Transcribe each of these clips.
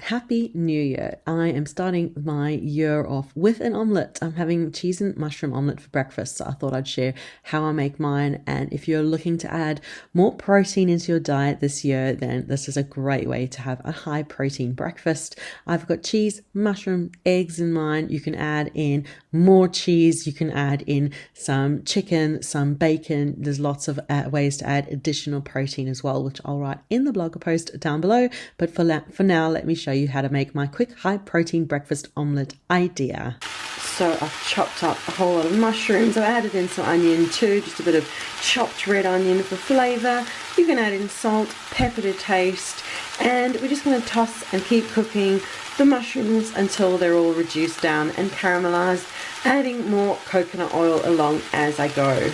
Happy New Year. I am starting my year off with an omelette. I'm having cheese and mushroom omelette for breakfast, so I thought I'd share how I make mine. And if you're looking to add more protein into your diet this year, then this is a great way to have a high protein breakfast. I've got cheese, mushroom, eggs in mine. You can add in more cheese. You can add in some chicken, some bacon. There's lots of ways to add additional protein as well, which I'll write in the blog post down below. But for now, let me show you how to make my quick high protein breakfast omelette idea. So I've chopped up a whole lot of mushrooms. I've added in some onion too, just a bit of chopped red onion for flavour. You can add in salt, pepper to taste, and we're just going to toss and keep cooking the mushrooms until they're all reduced down and caramelised, adding more coconut oil along as I go.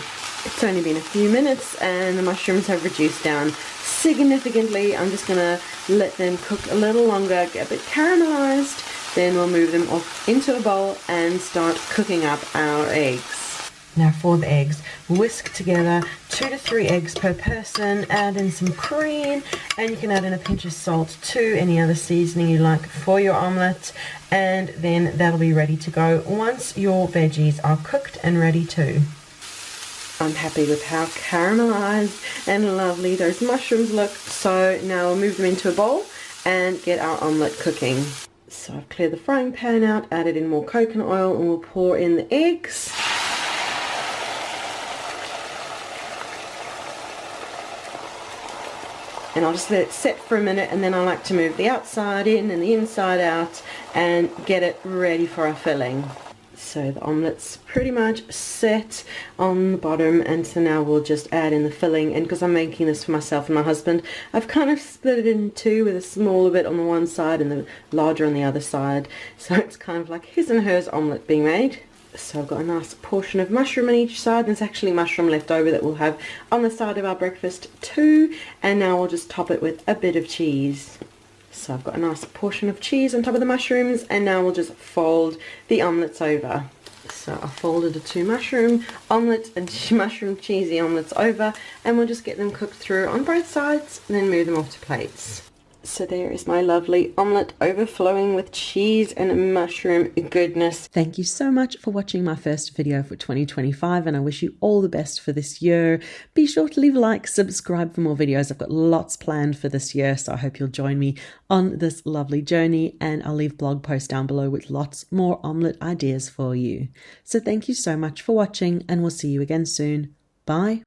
It's only been a few minutes and the mushrooms have reduced down significantly. I'm just going to let them cook a little longer, get a bit caramelized, then we'll move them off into a bowl and start cooking up our eggs. Now for the eggs, whisk together 2 to 3 eggs per person, add in some cream, and you can add in a pinch of salt to any other seasoning you like for your omelette, and then that'll be ready to go once your veggies are cooked and ready too. I'm happy with how caramelized and lovely those mushrooms look, so now we'll move them into a bowl and get our omelette cooking. So I've cleared the frying pan out, added in more coconut oil, and we'll pour in the eggs. And I'll just let it set for a minute, and then I like to move the outside in and the inside out and get it ready for our filling. So the omelette's pretty much set on the bottom, and so now we'll just add in the filling. And because I'm making this for myself and my husband, I've kind of split it in two, with a smaller bit on the one side and the larger on the other side. So it's kind of like his and hers omelette being made. So I've got a nice portion of mushroom on each side. There's actually mushroom left over that we'll have on the side of our breakfast too. And now we'll just top it with a bit of cheese. So I've got a nice portion of cheese on top of the mushrooms, and now we'll just fold the omelettes over. So I folded the 2 mushroom omelette and mushroom cheesy omelettes over, and we'll just get them cooked through on both sides and then move them off to plates. So there is my lovely omelette overflowing with cheese and mushroom goodness. Thank you so much for watching my first video for 2025, and I wish you all the best for this year. Be sure to leave a like, subscribe for more videos. I've got lots planned for this year, so I hope you'll join me on this lovely journey, and I'll leave blog posts down below with lots more omelette ideas for you. So thank you so much for watching, and we'll see you again soon. Bye.